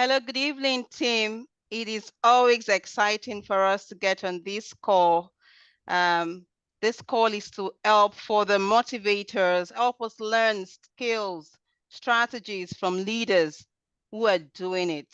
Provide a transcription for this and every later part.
Hello, good evening, team. It is always exciting for us to get on this call. This call is to help for the motivators, help us learn skills, strategies from leaders who are doing it.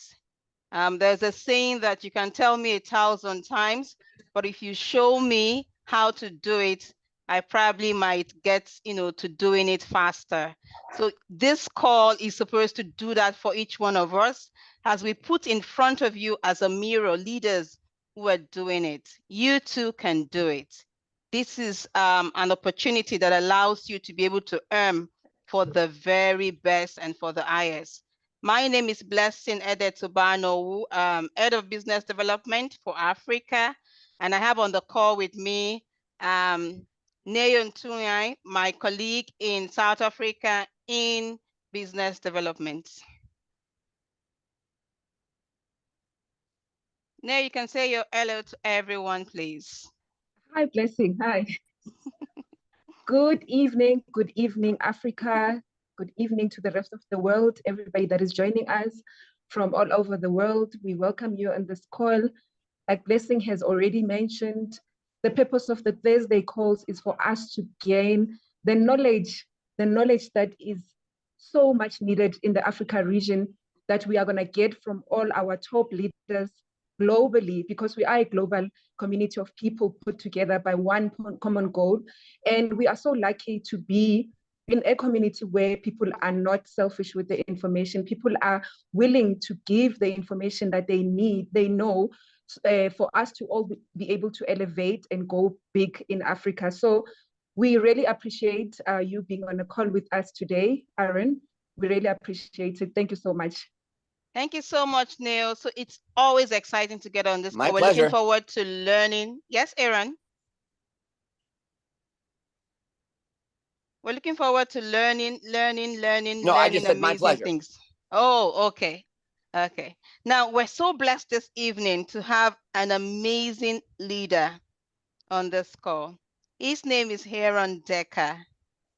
There's a saying that you can tell me 1,000 times, but if you show me how to do it, I probably might get, to doing it faster. So this call is supposed to do that for each one of us as we put in front of you as a mirror leaders who are doing it. You too can do it. This is an opportunity that allows you to be able to earn for the very best and for the highest. My name is Blessing Edetubano, Head of Business Development for Africa. And I have on the call with me Neyon Tunyai, my colleague in South Africa in Business Development. Now you can say your hello to everyone, please. Hi, Blessing. Hi. Good evening, Africa. Good evening to the rest of the world, everybody that is joining us from all over the world. We welcome you on this call. Like Blessing has already mentioned, the purpose of the Thursday calls is for us to gain the knowledge that is so much needed in the Africa region that we are going to get from all our top leaders globally, because we are a global community of people put together by one common goal. And we are so lucky to be in a community where people are not selfish with the information. People are willing to give the information that they need, they know, for us to all be able to elevate and go big in Africa. So we really appreciate you being on a call with us today, Aaron. We really appreciate it. Thank you so much. Thank you so much, Neil. So it's always exciting to get on this My call. pleasure. We're looking forward to learning. Yes, Aaron? We're looking forward to learning I just said my pleasure. things. Oh, okay. Okay. Now, we're so blessed this evening to have an amazing leader on this call. His name is Aaron Decker.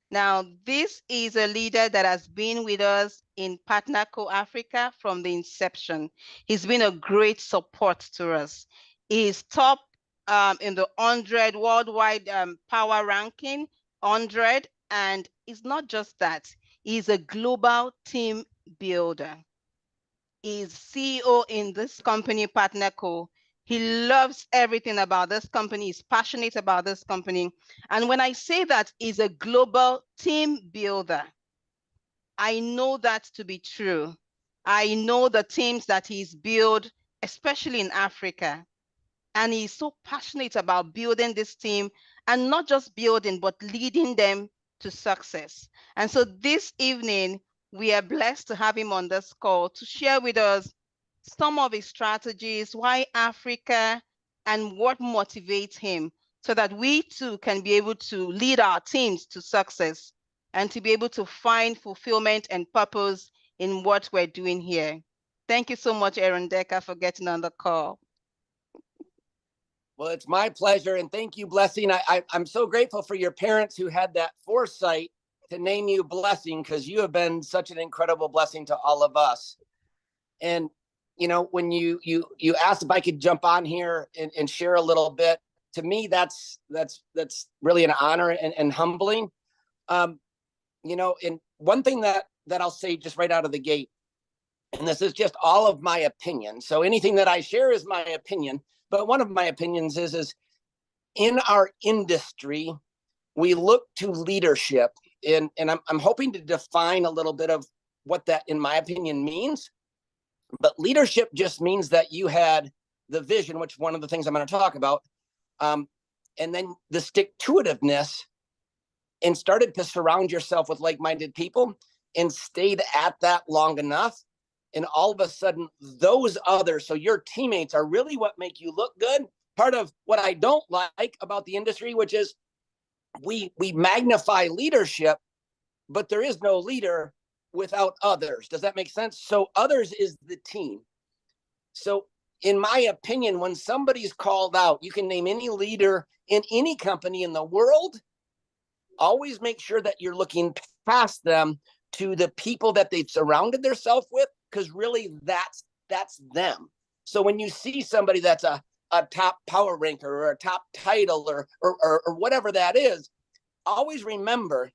Now, this is a leader that has been with us in PartnerCo Africa from the inception. He's been a great support to us. He's top in the 100 worldwide power ranking, 100. And it's not just that, he's a global team builder. He's CEO in this company, PartnerCo. He loves everything about this company. He's passionate about this company. And when I say that he's a global team builder, I know that to be true. I know the teams that he's built, especially in Africa. And he's so passionate about building this team, and not just building, but leading them to success. And so this evening, we are blessed to have him on this call to share with us some of his strategies, why Africa, and what motivates him, so that we too can be able to lead our teams to success and to be able to find fulfillment and purpose in what we're doing here. Thank you so much, Aaron Decker, for getting on the call. Well, it's my pleasure. And thank you, Blessing. I'm so grateful for your parents who had that foresight to name you Blessing, because you have been such an incredible blessing to all of us. And, when you asked if I could jump on here and share a little bit, to me, that's really an honor and humbling. And one thing that I'll say just right out of the gate, and this is just all of my opinion. So anything that I share is my opinion. But one of my opinions is in our industry, we look to leadership. And I'm hoping to define a little bit of what that, in my opinion, means. But leadership just means that you had the vision, which one of the things I'm going to talk about, and then the stick-to-itiveness, and started to surround yourself with like-minded people and stayed at that long enough. And all of a sudden, those others, so your teammates, are really what make you look good. Part of what I don't like about the industry, which is we magnify leadership, but there is no leader without others. Does that make sense? So others is the team. So in my opinion, when somebody's called out, you can name any leader in any company in the world, always make sure that you're looking past them to the people that they've surrounded themselves with, because really that's that's them. So when you see somebody that's a top power ranker or a top title or whatever that is, always remember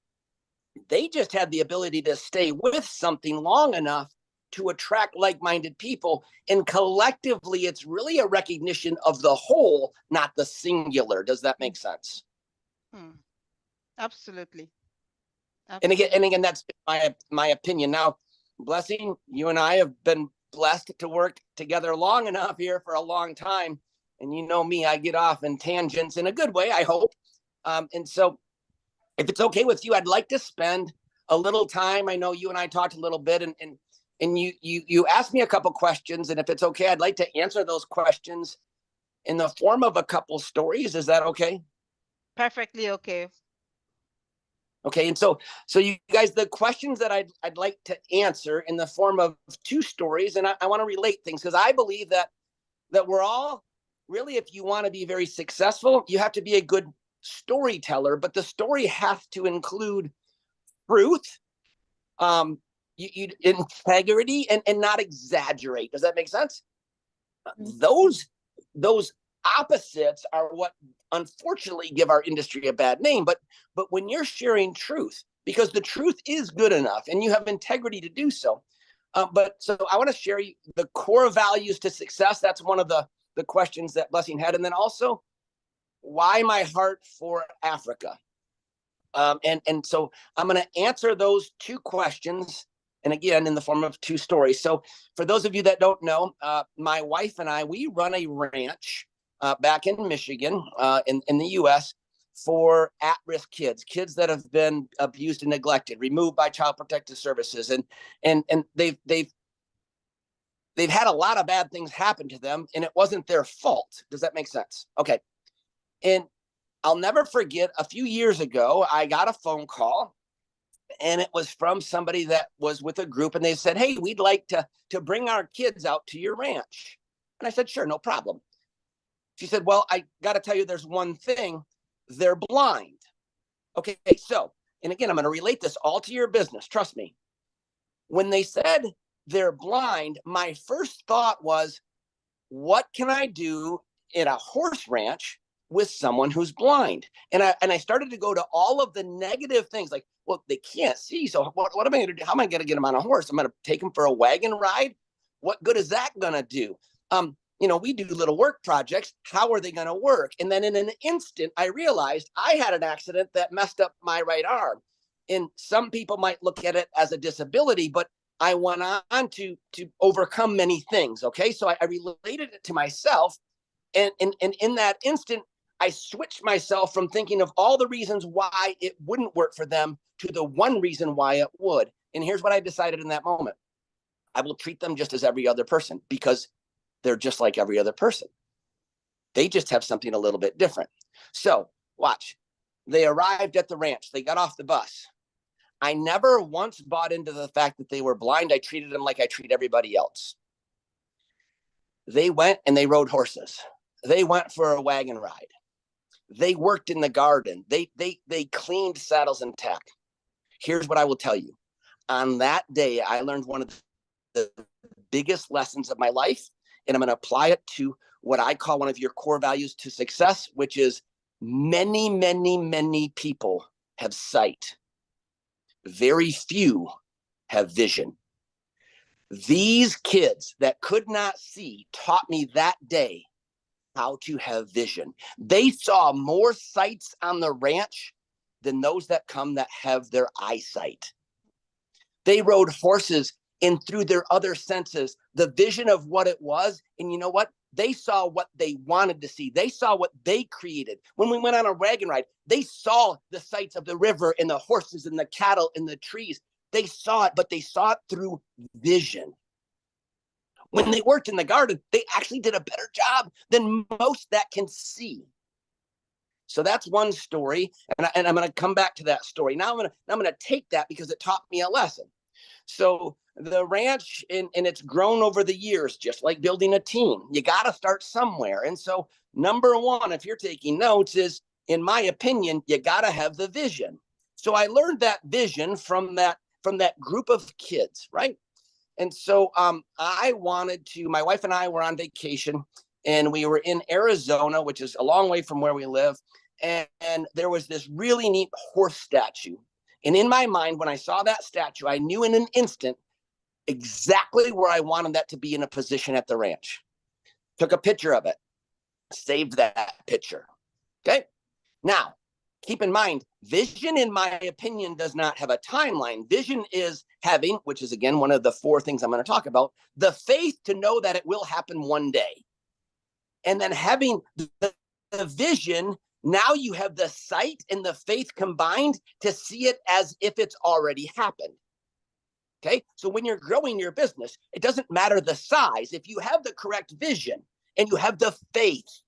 they just had the ability to stay with something long enough to attract like-minded people. And collectively, it's really a recognition of the whole, not the singular. Does that make sense? Absolutely. And again, that's my opinion. Now, Blessing, you and I have been blessed to work together long enough here for a long time. And you know me, I get off in tangents in a good way, I hope. And so if it's okay with you, I'd like to spend a little time. I know you and I talked a little bit, and you asked me a couple questions. And if it's okay, I'd like to answer those questions in the form of a couple stories. Is that okay? Perfectly okay. Okay, and so you guys, the questions that I'd like to answer in the form of two stories, and I want to relate things because I believe that we're all really, if you want to be very successful, you have to be a good storyteller, but the story has to include truth, integrity, and not exaggerate. Does that make sense? Those opposites are what unfortunately give our industry a bad name. But when you're sharing truth, because the truth is good enough and you have integrity to do so. But so I want to share the core values to success. That's one of the questions that Blessing had. And then also, why my heart for Africa? And so I'm going to answer those two questions, and again, in the form of two stories. So for those of you that don't know, my wife and I, we run a ranch back in Michigan, in the U.S., for at-risk kids that have been abused and neglected, removed by Child Protective Services, and they've had a lot of bad things happen to them, and it wasn't their fault. Does that make sense? Okay. And I'll never forget, a few years ago, I got a phone call, and it was from somebody that was with a group, and they said, "Hey, we'd like to bring our kids out to your ranch." And I said, "Sure, no problem." She said, "Well, I got to tell you, there's one thing. They're blind." Okay, so, and again, I'm going to relate this all to your business. Trust me. When they said they're blind, my first thought was, what can I do in a horse ranch with someone who's blind? And I started to go to all of the negative things, like, well, they can't see, so what am I going to do? How am I going to get them on a horse? I'm going to take them for a wagon ride? What good is that going to do? We do little work projects. How are they going to work? And then in an instant, I realized I had an accident that messed up my right arm. And some people might look at it as a disability, but I went on to overcome many things. Okay, so I related it to myself, and in that instant, I switched myself from thinking of all the reasons why it wouldn't work for them to the one reason why it would. And here's what I decided in that moment: I will treat them just as every other person, because they're just like every other person. They just have something a little bit different. So watch. They arrived at the ranch. They got off the bus. I never once bought into the fact that they were blind. I treated them like I treat everybody else. They went and they rode horses. They went for a wagon ride. They worked in the garden. They cleaned saddles and tack. Here's what I will tell you. On that day, I learned one of the biggest lessons of my life, and I'm going to apply it to what I call one of your core values to success, which is many, many, many people have sight. Very few have vision. These kids that could not see taught me that day how to have vision. They saw more sights on the ranch than those that come that have their eyesight. They rode horses, and through their other senses, the vision of what it was. And you know what? They saw what they wanted to see. They saw what they created. When we went on a wagon ride, they saw the sights of the river and the horses and the cattle and the trees. They saw it, but they saw it through vision. When they worked in the garden, they actually did a better job than most that can see. So that's one story, and I'm going to come back to that story. Now I'm going to take that because it taught me a lesson. So the ranch, and it's grown over the years, just like building a team. You got to start somewhere. And so number one, if you're taking notes, is, in my opinion, you got to have the vision. So I learned that vision from that group of kids, right? And so I wanted to, my wife and I were on vacation, and we were in Arizona, which is a long way from where we live. And there was this really neat horse statue. And in my mind, when I saw that statue, I knew in an instant exactly where I wanted that to be in a position at the ranch. Took a picture of it, saved that picture. Okay. Now, keep in mind, vision, in my opinion, does not have a timeline. Vision is having, which is again one of the 4 things I'm going to talk about, the faith to know that it will happen one day. And then having the vision, now you have the sight and the faith combined to see it as if it's already happened. Okay, so when you're growing your business, it doesn't matter the size. If you have the correct vision and you have the faith,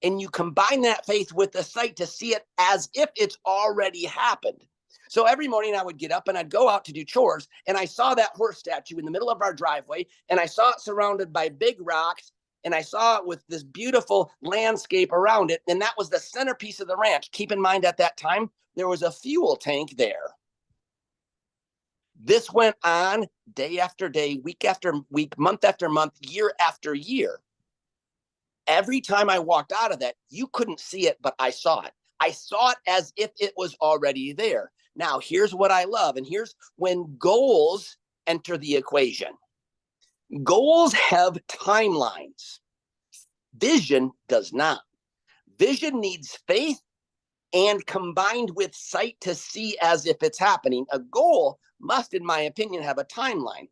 and you combine that faith with the sight to see it as if it's already happened. So every morning I would get up and I'd go out to do chores, and I saw that horse statue in the middle of our driveway, and I saw it surrounded by big rocks, and I saw it with this beautiful landscape around it, and that was the centerpiece of the ranch. Keep in mind, at that time, there was a fuel tank there. This went on day after day, week after week, month after month, year after year. Every time I walked out of that, you couldn't see it, but I saw it. I saw it as if it was already there. Now, here's what I love, and here's when goals enter the equation. Goals have timelines. Vision does not. Vision needs faith and combined with sight to see as if it's happening. A goal must, in my opinion, have a timeline.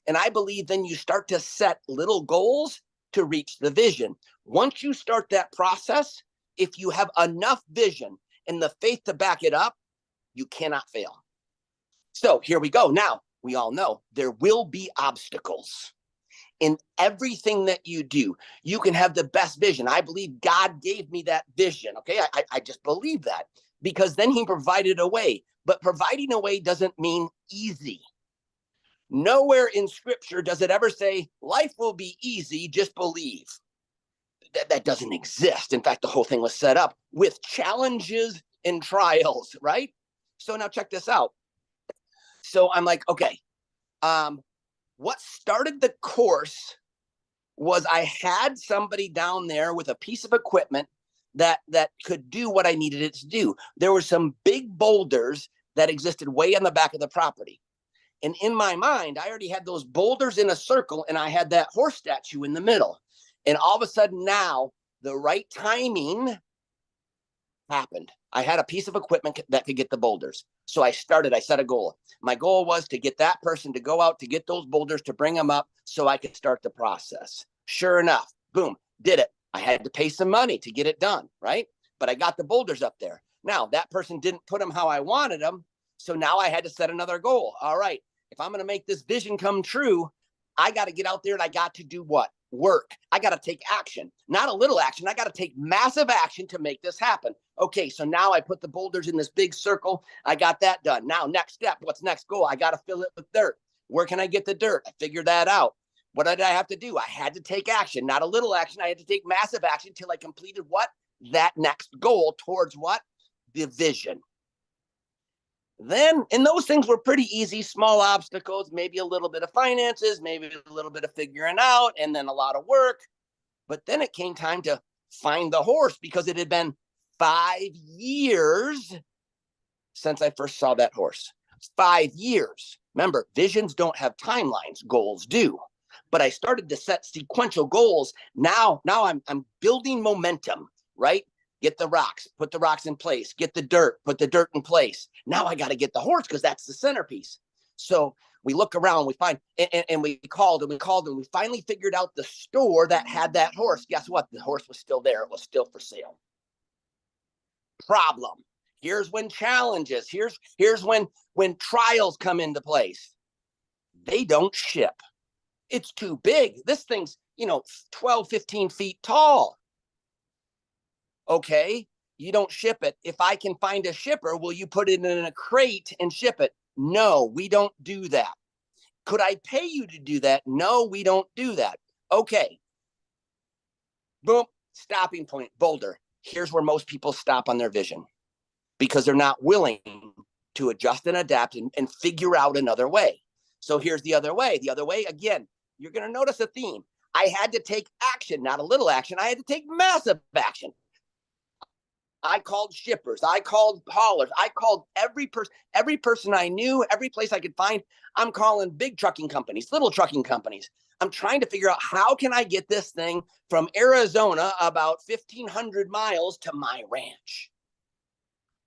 And I believe then you start to set little goals to reach the vision. Once you start that process, if you have enough vision and the faith to back it up, you cannot fail. So here we go. Now, we all know there will be obstacles in everything that you do. You can have the best vision. I believe God gave me that vision. Okay, I just believe that, because then he provided a way. But providing a way doesn't mean easy. Nowhere in scripture does it ever say life will be easy, just believe. That doesn't exist. In fact, the whole thing was set up with challenges and trials, right? So now check this out. So I'm like, okay, what started the course was I had somebody down there with a piece of equipment that could do what I needed it to do. There were some big boulders that existed way on the back of the property. And in my mind, I already had those boulders in a circle, and I had that horse statue in the middle. And all of a sudden now, the right timing happened. I had a piece of equipment that could get the boulders. So I set a goal. My goal was to get that person to go out to get those boulders, to bring them up so I could start the process. Sure enough, boom, did it. I had to pay some money to get it done, right? But I got the boulders up there. Now, that person didn't put them how I wanted them. So now I had to set another goal. All right, if I'm going to make this vision come true, I got to get out there and I got to do what? Work. I got to take action, not a little action. I got to take massive action to make this happen. Okay, so now I put the boulders in this big circle. I got that done. Now, next step, what's next goal? I got to fill it with dirt. Where can I get the dirt? I figured that out. What did I have to do? I had to take action, not a little action. I had to take massive action until I completed what? That next goal towards what? The vision. Then, and those things were pretty easy, small obstacles, maybe a little bit of finances, maybe a little bit of figuring out, and then a lot of work. But then it came time to find the horse, because it had been 5 years since I first saw that horse. 5 years. Remember, visions don't have timelines, goals do. But I started to set sequential goals. Now I'm building momentum, right? Get the rocks, put the rocks in place, get the dirt, put the dirt in place. Now I got to get the horse, because that's the centerpiece. So we look around, we find, and we called and we finally figured out the store that had that horse. Guess what? The horse was still there. It was still for sale. Problem. Here's when challenges, here's when trials come into place. They don't ship. It's too big. This thing's, 12, 15 feet tall. Okay, you don't ship it. If I can find a shipper, will you put it in a crate and ship it? No, we don't do that. Could I pay you to do that? No, we don't do that. Okay. Boom, stopping point, boulder. Here's where most people stop on their vision, because they're not willing to adjust and adapt and figure out another way. So here's the other way. The other way, again, you're going to notice a theme. I had to take action, not a little action. I had to take massive action. I called shippers. I called haulers. I called every person I knew, every place I could find. I'm calling big trucking companies, little trucking companies. I'm trying to figure out how can I get this thing from Arizona about 1,500 miles to my ranch.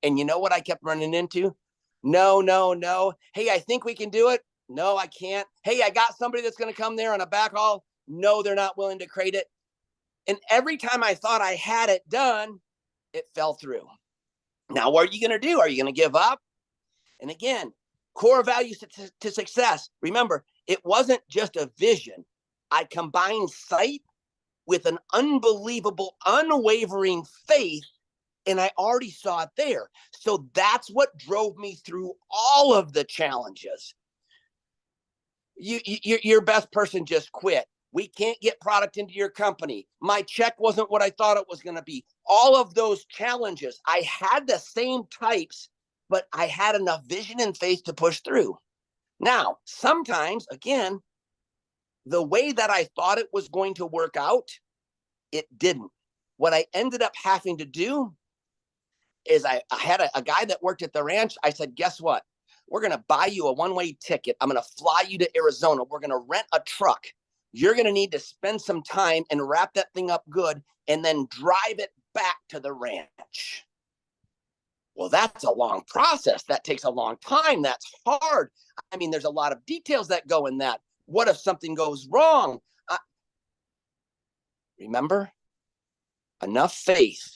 And you know what I kept running into? No, no, no. Hey, I think we can do it. No, I can't. Hey, I got somebody that's going to come there on a backhaul. No, they're not willing to crate it. And every time I thought I had it done, it fell through. Now, what are you going to do? Are you going to give up? And again, core values to success. Remember, it wasn't just a vision. I combined sight with an unbelievable, unwavering faith, and I already saw it there. So that's what drove me through all of the challenges. Your best person just quit. We can't get product into your company. My check wasn't what I thought it was going to be. All of those challenges, I had the same types, but I had enough vision and faith to push through. Now, sometimes, again, the way that I thought it was going to work out, it didn't. What I ended up having to do is I had a guy that worked at the ranch. I said, guess what? We're going to buy you a one-way ticket. I'm going to fly you to Arizona. We're going to rent a truck. You're going to need to spend some time and wrap that thing up good and then drive it back to the ranch. Well, that's a long process. That takes a long time. That's hard. I mean, there's a lot of details that go in that. What if something goes wrong? Remember, enough faith.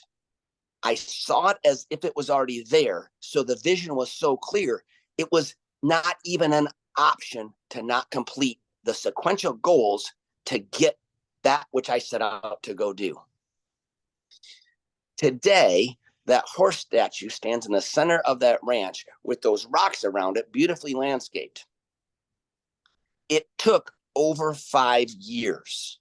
I saw it as if it was already there. So the vision was so clear. It was not even an option to not complete the sequential goals to get that which I set out to go do. Today, that horse statue stands in the center of that ranch with those rocks around it, beautifully landscaped. It took over 5 years.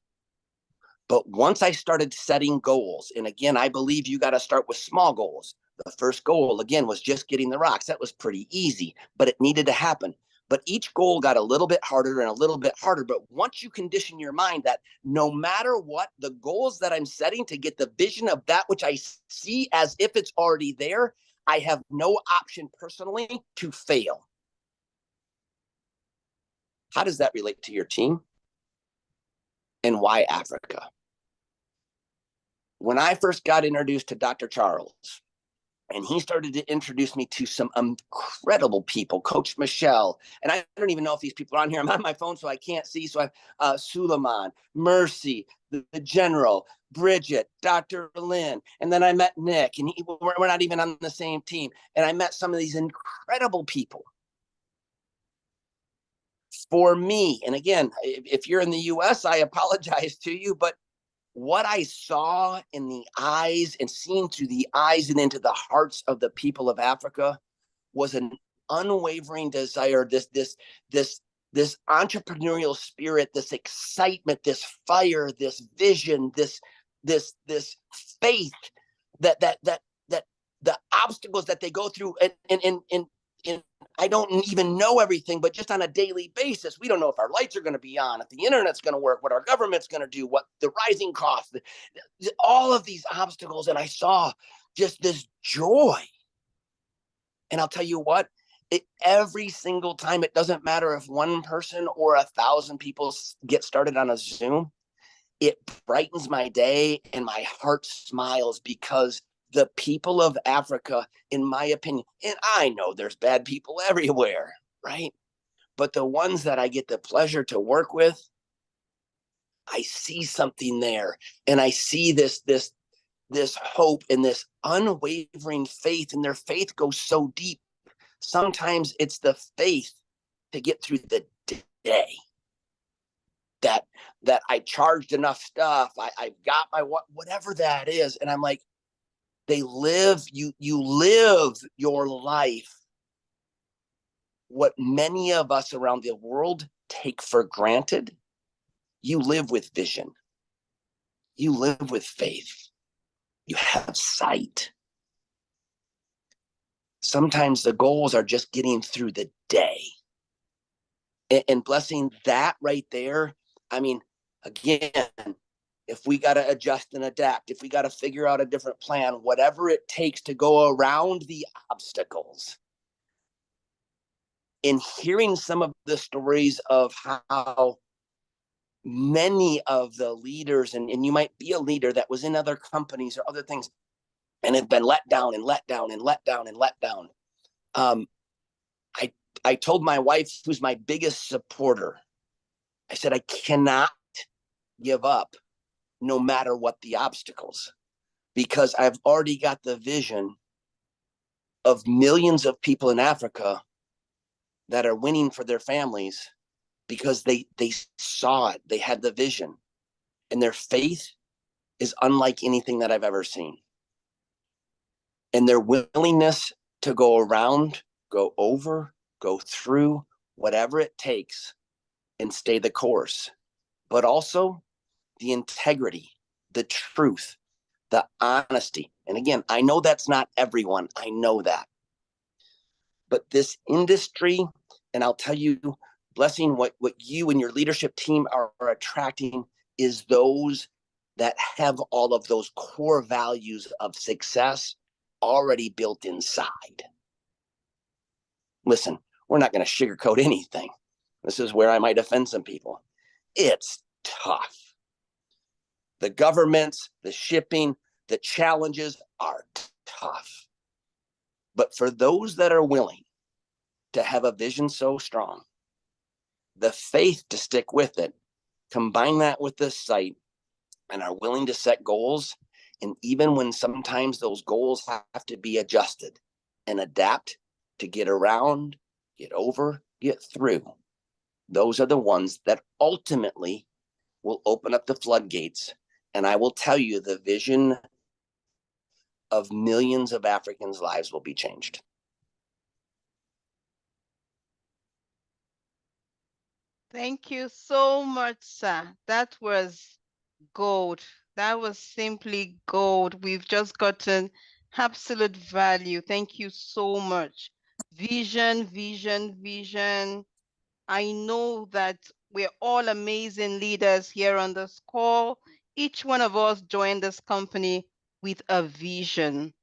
But once I started setting goals, and again, I believe you got to start with small goals. The first goal, again, was just getting the rocks. That was pretty easy, but it needed to happen. But each goal got a little bit harder and a little bit harder. But once you condition your mind that no matter what, the goals that I'm setting to get the vision of that which I see as if it's already there, I have no option personally to fail. How does that relate to your team? And why Africa? When I first got introduced to Dr. Charles, and he started to introduce me to some incredible people, Coach Michelle, and I don't even know if these people are on here. I'm on my phone, so I can't see. So I have Suleiman, Mercy, the General, Bridget, Dr. Lynn, and then I met Nick, and we're not even on the same team. And I met some of these incredible people. For me, and again, if you're in the U.S., I apologize to you, but what I saw in the eyes and seeing through the eyes and into the hearts of the people of Africa was an unwavering desire, this entrepreneurial spirit, this excitement, this fire, this vision, this faith that the obstacles that they go through and I don't even know everything, but just on a daily basis, we don't know if our lights are going to be on, if the internet's going to work, what our government's going to do, what the rising costs, all of these obstacles. And I saw just this joy. And I'll tell you what, every single time, it doesn't matter if one person or 1,000 people get started on a Zoom, it brightens my day and my heart smiles because the people of Africa, in my opinion, and I know there's bad people everywhere, right? But the ones that I get the pleasure to work with, I see something there, and I see this hope and this unwavering faith, and their faith goes so deep. Sometimes it's the faith to get through the day. That I charged enough stuff, I've got my whatever that is, and I'm like, they live, you live your life. What many of us around the world take for granted, you live with vision. You live with faith. You have sight. Sometimes the goals are just getting through the day. And blessing, that right there, I mean, again, if we got to adjust and adapt, if we got to figure out a different plan, whatever it takes to go around the obstacles. In hearing some of the stories of how many of the leaders, and you might be a leader that was in other companies or other things and have been let down and let down and let down and let down. I told my wife, who's my biggest supporter, I said, I cannot give up no matter what the obstacles, because I've already got the vision of millions of people in Africa that are winning for their families because they saw it, they had the vision, and their faith is unlike anything that I've ever seen. And their willingness to go around, go over, go through whatever it takes and stay the course. But also the integrity, the truth, the honesty. And again, I know that's not everyone. I know that. But this industry, and I'll tell you, Blessing, what you and your leadership team are attracting is those that have all of those core values of success already built inside. Listen, we're not going to sugarcoat anything. This is where I might offend some people. It's tough. The governments, the shipping, the challenges are tough. But for those that are willing to have a vision so strong, the faith to stick with it, combine that with the sight, and are willing to set goals, and even when sometimes those goals have to be adjusted and adapt to get around, get over, get through, those are the ones that ultimately will open up the floodgates. And I will tell you, the vision of millions of Africans' lives will be changed. Thank you so much, sir. That was gold. That was simply gold. We've just gotten absolute value. Thank you so much. Vision, vision, vision. I know that we're all amazing leaders here on this call. Each one of us joined this company with a vision.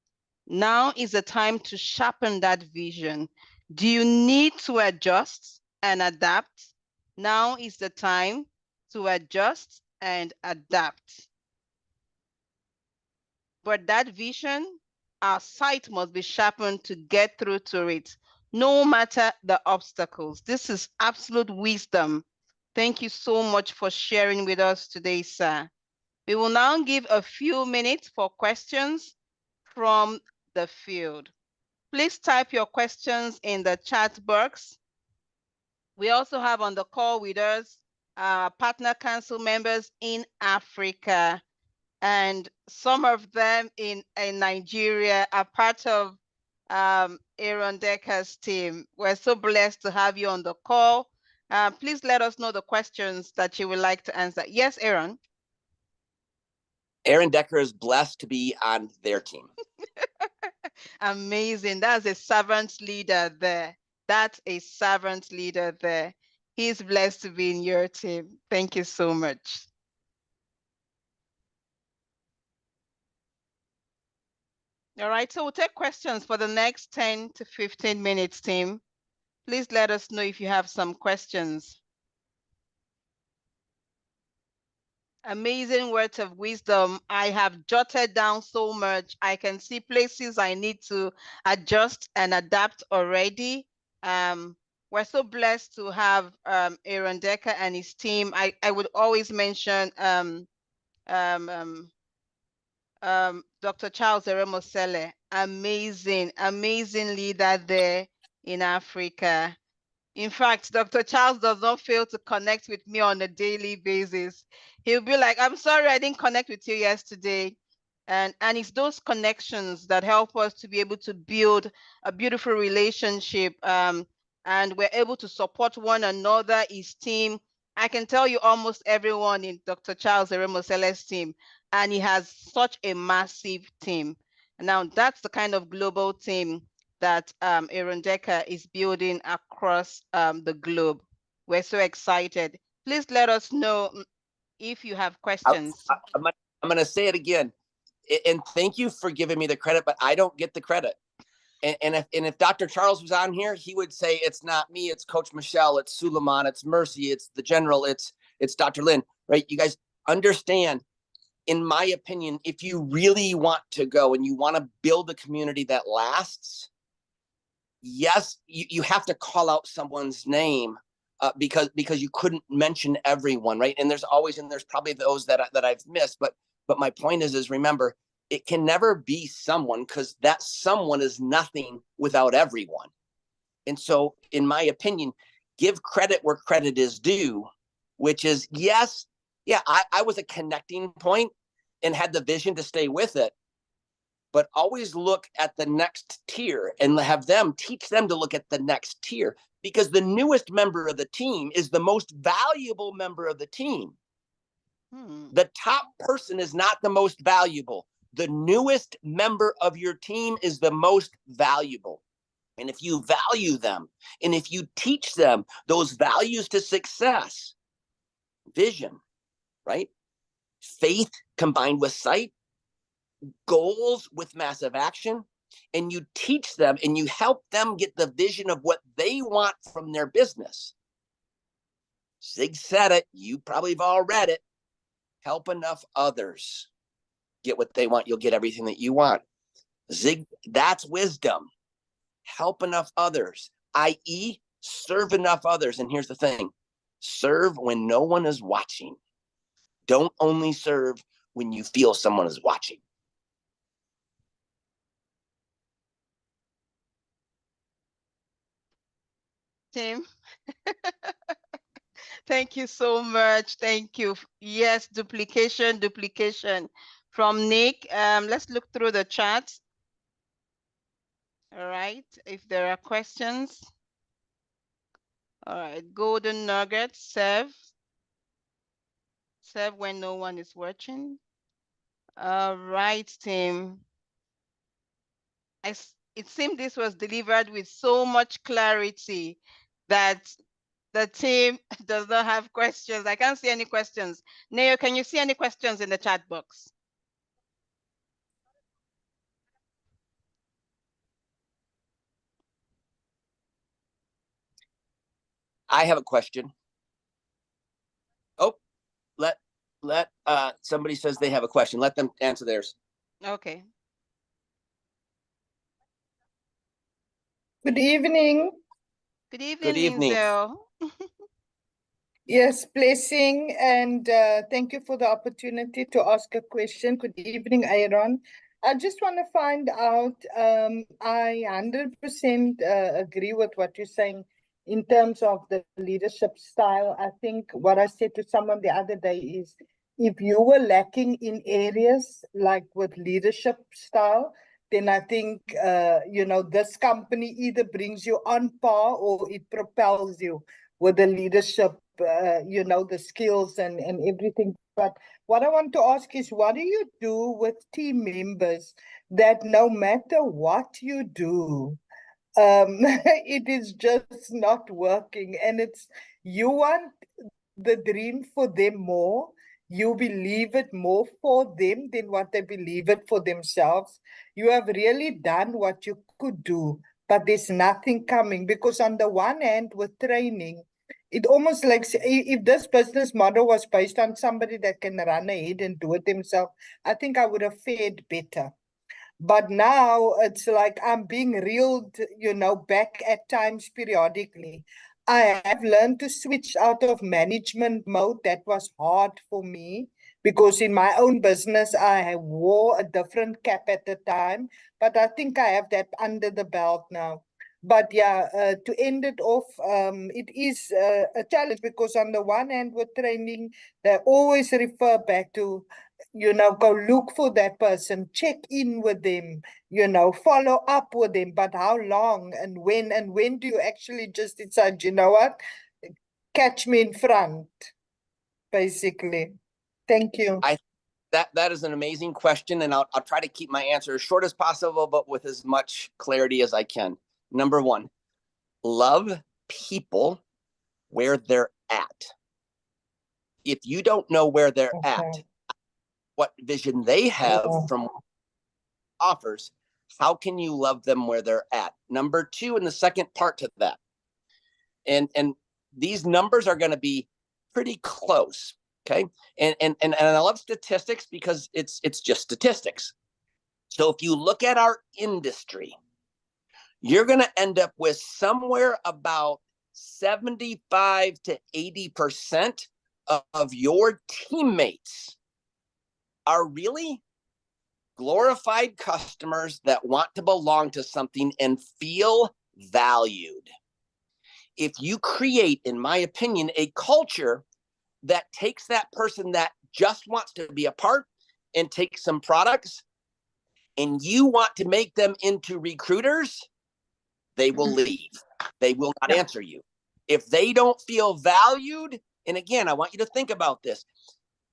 Now is the time to sharpen that vision. Do you need to adjust and adapt? Now is the time to adjust and adapt. But that vision, our sight must be sharpened to get through to it, no matter the obstacles. This is absolute wisdom. Thank you so much for sharing with us today, sir. We will now give a few minutes for questions from the field. Please type your questions in the chat box. We also have on the call with us partner council members in Africa, and some of them in Nigeria are part of Aaron Decker's team. We're so blessed to have you on the call. Please let us know the questions that you would like to answer. Yes, Aaron. Aaron Decker is blessed to be on their team. Amazing. That's a servant leader there. That's a servant leader there. He's blessed to be in your team. Thank you so much. All right, so we'll take questions for the next 10 to 15 minutes, team. Please let us know if you have some questions. Amazing words of wisdom. I have jotted down so much. I can see places I need to adjust and adapt already. We're so blessed to have Aaron Decker and his team. I would always mention Dr. Charles Eremosele, amazing, amazing leader there in Africa. In fact, Dr. Charles does not fail to connect with me on a daily basis. He'll be like, I'm sorry I didn't connect with you yesterday. And it's those connections that help us to be able to build a beautiful relationship. And we're able to support one another, his team. I can tell you almost everyone in Dr. Charles Eremosele's team, and he has such a massive team. Now, that's the kind of global team that Aaron Decker is building across the globe. We're so excited. Please let us know if you have questions. I'm going to say it again. And thank you for giving me the credit, but I don't get the credit. And if Dr. Charles was on here, he would say it's not me, it's Coach Michelle, it's Suleiman, it's Mercy, it's the General, it's Dr. Lynn, right? You guys understand, in my opinion, if you really want to go and you want to build a community that lasts, yes, you have to call out someone's name because you couldn't mention everyone, right? And there's probably those that I've missed, but my point is remember, it can never be someone, because that someone is nothing without everyone. And so, in my opinion, give credit where credit is due, which is, yes, yeah, I was a connecting point and had the vision to stay with it, but always look at the next tier and have them teach them to look at the next tier, because the newest member of the team is the most valuable member of the team. The top person is not the most valuable. The newest member of your team is the most valuable. And if you value them, and if you teach them those values to success, vision, right? Faith combined with sight, goals with massive action, and you teach them and you help them get the vision of what they want from their business. Zig said it, you probably have all read it. Help enough others get what they want, you'll get everything that you want. Zig, that's wisdom. Help enough others, i.e., serve enough others. And here's the thing, serve when no one is watching. Don't only serve when you feel someone is watching. Tim, thank you so much. Thank you. Yes, duplication from Nick. Let's look through the chat. All right, if there are questions. All right, golden nugget, serve when no one is watching. All right, Tim. It seemed this was delivered with so much clarity that the team does not have questions. I can't see any questions. Neo, can you see any questions in the chat box? I have a question. Oh, let somebody says they have a question. Let them answer theirs. Okay. Good evening. Good evening, Good evening. Linzel. Yes, blessing, and thank you for the opportunity to ask a question. Good evening, Aaron. I just want to find out, I 100% agree with what you're saying in terms of the leadership style. I think what I said to someone the other day is, if you were lacking in areas like with leadership style, then I think, this company either brings you on par or it propels you with the leadership, the skills and everything. But what I want to ask is, what do you do with team members that no matter what you do, it is just not working, and you want the dream for them more, you believe it more for them than what they believe it for themselves. You have really done what you could do, but there's nothing coming, because on the one hand, with training, it almost like, if this business model was based on somebody that can run ahead and do it themselves, I think I would have fared better. But now it's like I'm being reeled, back at times periodically. I have learned to switch out of management mode. That was hard for me, because in my own business, I wore a different cap at the time. But I think I have that under the belt now. But yeah, to end it off, it is a challenge, because on the one hand, with training, they always refer back to, go look for that person, check in with them, follow up with them. But how long and when do you actually just decide, you know what, catch me in front, basically? Thank you. That is an amazing question, and I'll try to keep my answer as short as possible, but with as much clarity as I can. Number one, love people where they're at. If you don't know where they're at, what vision they have from offers, how can you love them where they're at? Number two, and the second part to that, and these numbers are going to be pretty close, okay? And I love statistics because it's just statistics. So if you look at our industry, you're going to end up with somewhere about 75 to 80% of your teammates are really glorified customers that want to belong to something and feel valued. If you create, in my opinion, a culture that takes that person that just wants to be a part and take some products, and you want to make them into recruiters, they will leave. They will not answer you. If they don't feel valued, and again, I want you to think about this.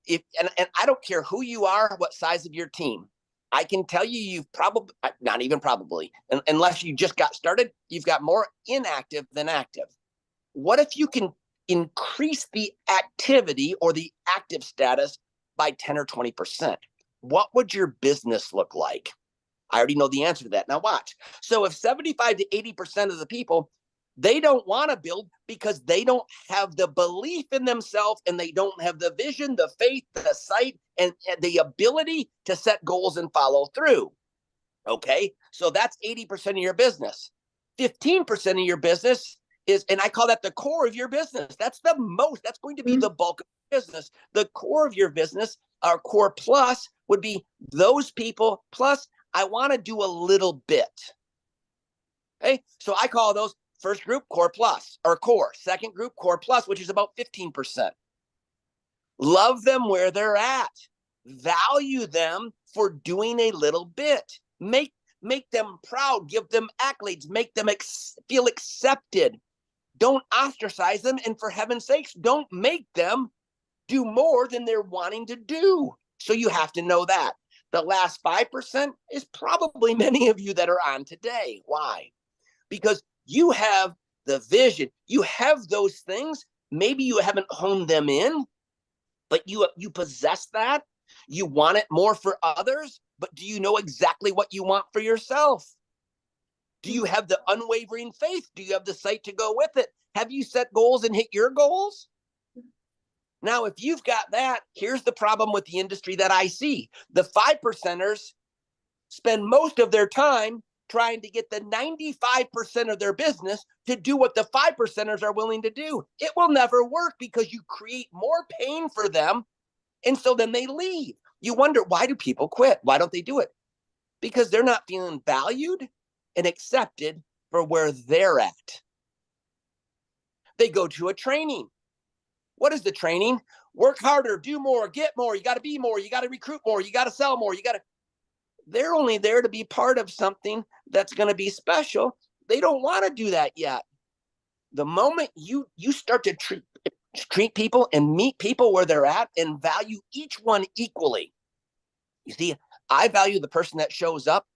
And I don't care who you are, what size of your team. I can tell you, you've probably, not even probably, unless you just got started, you've got more inactive than active. What if you can increase the activity or the active status by 10 or 20%? What would your business look like? I already know the answer to that. Now watch. So if 75 to 80% of the people, they don't want to build because they don't have the belief in themselves, and they don't have the vision, the faith, the sight, and the ability to set goals and follow through. Okay. So that's 80% of your business. 15% of your business is, and I call that the core of your business. That's going to be the bulk of your business. The core of your business, our core plus, would be those people. Plus, I want to do a little bit. Okay. So I call those first group core plus, or core. Second group core plus, which is about 15%. Love them where they're at. Value them for doing a little bit. Make them proud. Give them accolades. Make them feel accepted. Don't ostracize them. And for heaven's sakes, don't make them do more than they're wanting to do. So you have to know that. The last 5% is probably many of you that are on today. Why? Because you have the vision. You have those things. Maybe you haven't honed them in, but you possess that. You want it more for others, but do you know exactly what you want for yourself? Do you have the unwavering faith? Do you have the sight to go with it? Have you set goals and hit your goals? Now, if you've got that, here's the problem with the industry that I see. The 5%ers spend most of their time trying to get the 95% of their business to do what the 5%ers are willing to do. It will never work because you create more pain for them. And so then they leave. You wonder, why do people quit? Why don't they do it? Because they're not feeling valued and accepted for where they're at. They go to a training. What is the training? Work harder, do more, get more. You got to be more. You got to recruit more. You got to sell more. They're only there to be part of something that's going to be special. They don't want to do that yet. The moment you start to treat people and meet people where they're at and value each one equally. You see, I value the person that shows up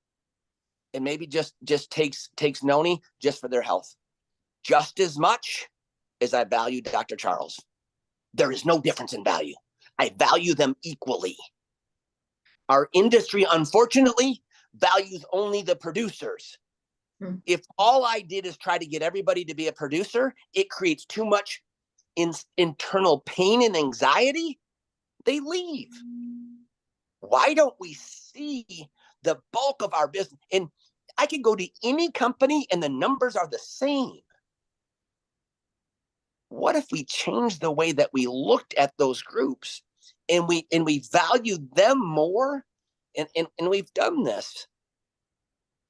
and maybe just takes Noni just for their health, just as much as I value Dr. Charles. There is no difference in value. I value them equally. Our industry, unfortunately, values only the producers. If all I did is try to get everybody to be a producer, it creates too much internal pain and anxiety. They leave. Why don't we see the bulk of our business? And I can go to any company and the numbers are the same. What if we change the way that we looked at those groups and we valued them more? And we've done this.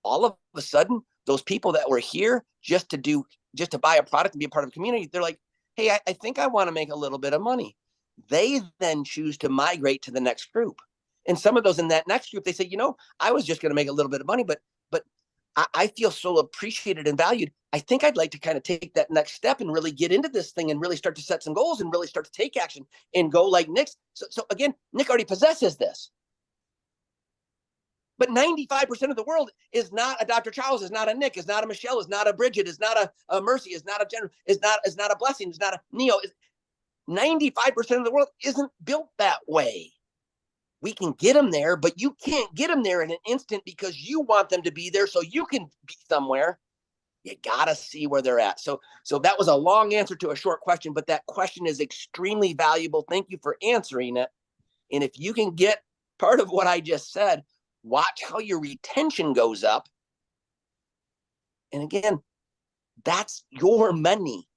All of a sudden, those people that were here just to buy a product and be a part of a community, they're like, hey, I think I want to make a little bit of money. They then choose to migrate to the next group. And some of those in that next group, they say, I was just going to make a little bit of money, but I feel so appreciated and valued. I think I'd like to kind of take that next step and really get into this thing and really start to set some goals and really start to take action and go like Nick's. So again, Nick already possesses this. But 95% of the world is not a Dr. Charles, is not a Nick, is not a Michelle, is not a Bridget, is not a Mercy, is not a Jen, is not a Blessing, is not a Neo. 95% of the world isn't built that way. We can get them there, but you can't get them there in an instant because you want them to be there so you can be somewhere. You gotta see where they're at. So that was a long answer to a short question, but that question is extremely valuable. Thank you for answering it. And if you can get part of what I just said, watch how your retention goes up. And again, that's your money,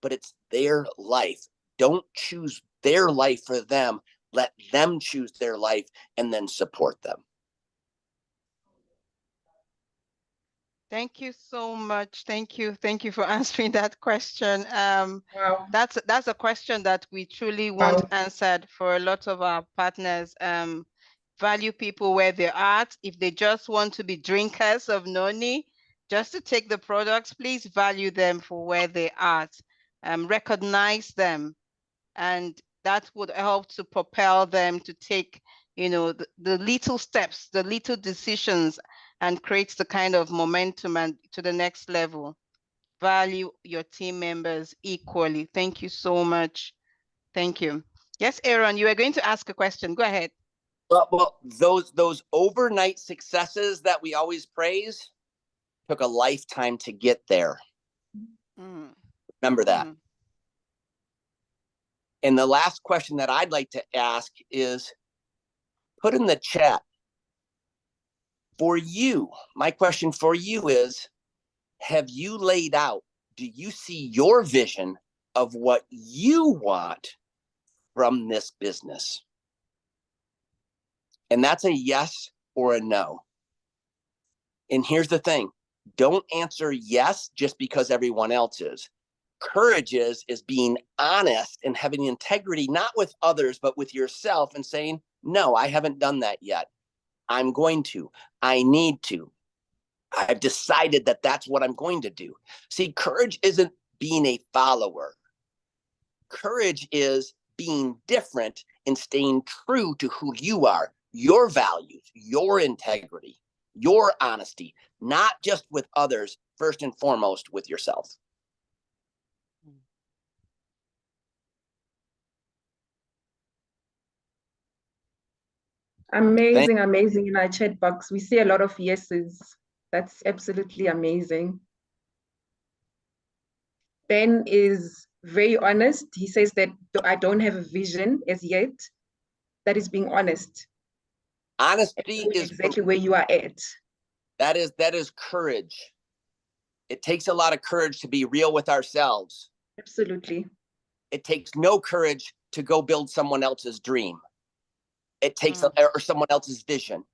but it's their life. Don't choose their life for them. Let them choose their life and then support them. Thank you so much. Thank you. Thank you for answering that question. Wow. That's a question that we truly want answered for a lot of our partners. Value people where they're at. If they just want to be drinkers of Noni, just to take the products, please value them for where they're at. Recognize them, and that would help to propel them to take, you know, the little steps, the little decisions, and creates the kind of momentum and to the next level. Value your team members equally. Thank you so much. Thank you. Yes, Aaron, you were going to ask a question. Go ahead. Well, those overnight successes that we always praise took a lifetime to get there. Remember that. And the last question that I'd like to ask is, put in the chat, for you, my question for you is, have you laid out, do you see your vision of what you want from this business? And that's a yes or a no. And here's the thing, don't answer yes just because everyone else is. Courage is being honest and having integrity, not with others, but with yourself, and saying, no, I haven't done that yet. I'm going to. I need to. I've decided that that's what I'm going to do. See, courage isn't being a follower. Courage is being different and staying true to who you are, your values, your integrity, your honesty, not just with others, first and foremost with yourself. Amazing, amazing. In our chat box, we see a lot of yeses. That's absolutely amazing. Ben is very honest. He says that I don't have a vision as yet. That is being honest. Honesty is exactly where you are at. That is courage. It takes a lot of courage to be real with ourselves. Absolutely. It takes no courage to go build someone else's dream. It takes or someone else's vision.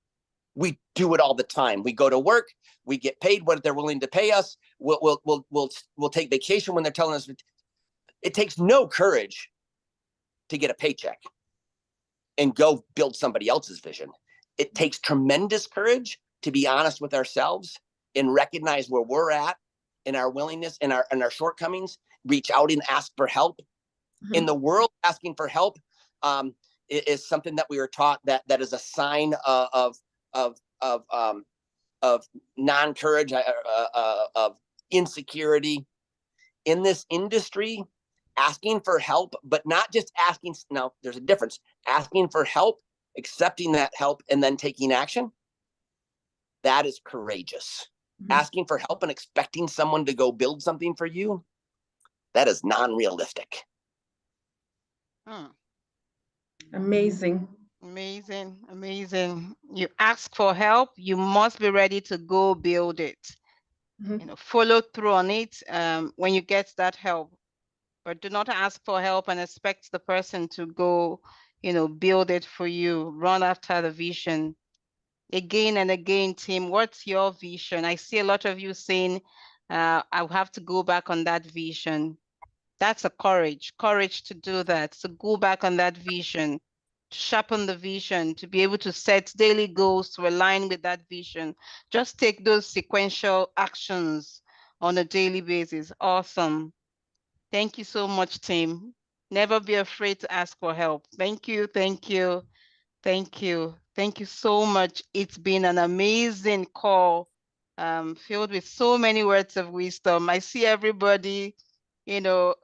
We do it all the time. We go to work, we get paid what they're willing to pay us. We'll take vacation when they're telling us. It takes no courage to get a paycheck and go build somebody else's vision. It takes tremendous courage to be honest with ourselves and recognize where we're at in our willingness and our shortcomings, reach out and ask for help. In the world, asking for help is something that we were taught that is a sign of non-courage, of insecurity. In this industry, asking for help, but not just asking. Now, there's a difference. Asking for help, accepting that help, and then taking action. That is courageous. Asking for help and expecting someone to go build something for you, that is non-realistic. Amazing. Amazing, amazing. You ask for help, you must be ready to go build it. You know, follow through on it when you get that help. But do not ask for help and expect the person to go, you know, build it for you. Run after the vision. Again and again, team, what's your vision? I see a lot of you saying, I have to go back on that vision. That's a courage to do that. So go back on that vision, to sharpen the vision, to be able to set daily goals to align with that vision. Just take those sequential actions on a daily basis. Awesome. Thank you so much, team. Never be afraid to ask for help. Thank you, thank you, thank you. Thank you so much. It's been an amazing call, filled with so many words of wisdom. I see everybody, you know,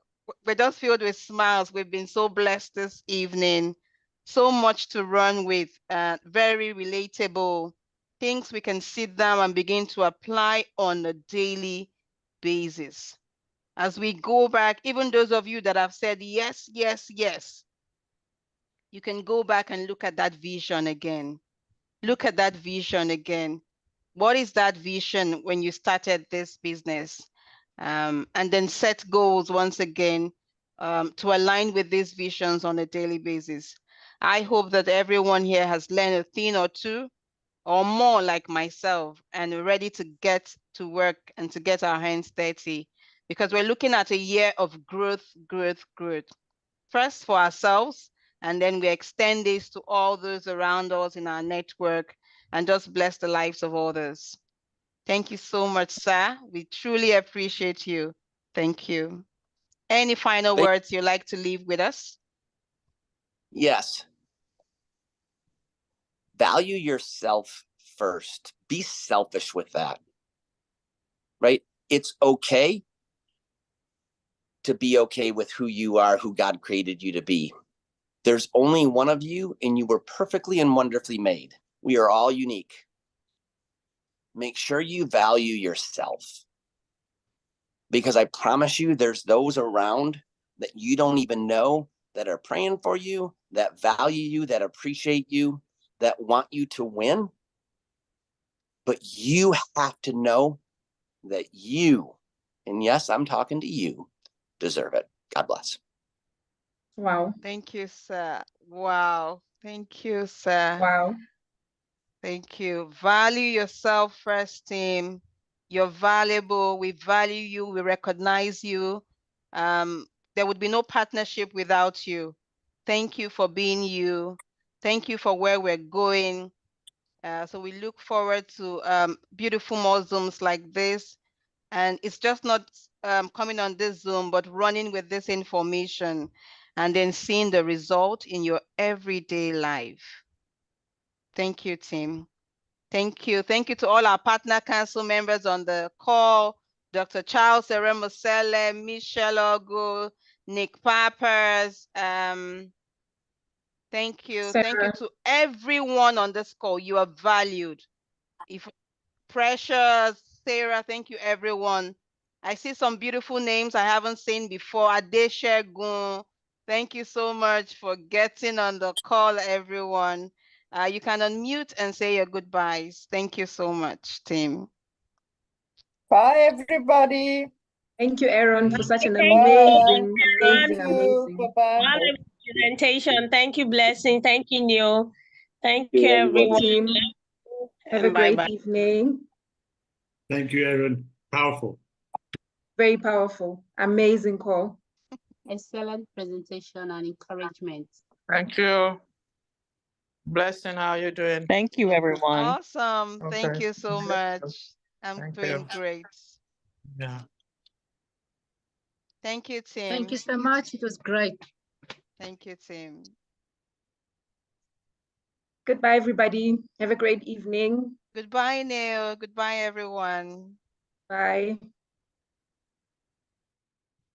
we're just filled with smiles. We've been so blessed this evening. So much to run with, very relatable things we can sit down and begin to apply on a daily basis. As we go back, even those of you that have said yes, yes, yes, you can go back and look at that vision again. Look at that vision again. What is that vision when you started this business? And then set goals once again to align with these visions on a daily basis. I hope that everyone here has learned a thing or two or more like myself and ready to get to work and to get our hands dirty, because we're looking at a year of growth, growth, growth. First for ourselves, and then we extend this to all those around us in our network and just bless the lives of others. Thank you so much, sir. We truly appreciate you. Thank you. Any final words you'd like to leave with us? Yes. Value yourself first. Be selfish with that, right? It's okay to be okay with who you are, who God created you to be. There's only one of you, and you were perfectly and wonderfully made. We are all unique. Make sure you value yourself, because I promise you there's those around that you don't even know that are praying for you, that value you, that appreciate you, that want you to win. But you have to know that you, and yes, I'm talking to you, deserve it. God bless. Wow. Thank you, sir. Wow. Thank you, sir. Wow. Thank you. Value yourself first, team. You're valuable. We value you. We recognize you. There would be no partnership without you. Thank you for being you. Thank you for where we're going. So we look forward to beautiful more Zooms like this. And it's just not coming on this Zoom, but running with this information and then seeing the result in your everyday life. Thank you, team. Thank you. Thank you to all our partner council members on the call, Dr. Charles Eremosele, Michelle Ogo, Nick Papers. Thank you. Sarah. Thank you to everyone on this call. You are valued. If Precious, Sarah, thank you, everyone. I see some beautiful names I haven't seen before. Adeshegun, thank you so much for getting on the call, everyone. You can unmute and say your goodbyes. Thank you so much, team. Bye, everybody. Thank you, Aaron, for such an Bye. amazing, Thank amazing, you. amazing. Bye-bye. Wonderful presentation. Thank you, Blessing. Thank you, Neil. Thank you, you, everybody. everyone. Team, have a And great bye-bye. evening. Thank you, Aaron. Powerful. Very powerful. Amazing call. Excellent presentation and encouragement. Thank you. Blessing, how you doing? Thank you, everyone. Awesome. Thank Okay. you so much. I'm Thank doing you. great. Yeah. Thank you, team. Thank you so much. It was great. Thank you, team. Goodbye, everybody. Have a great evening. Goodbye, Neil. Goodbye, everyone. Bye.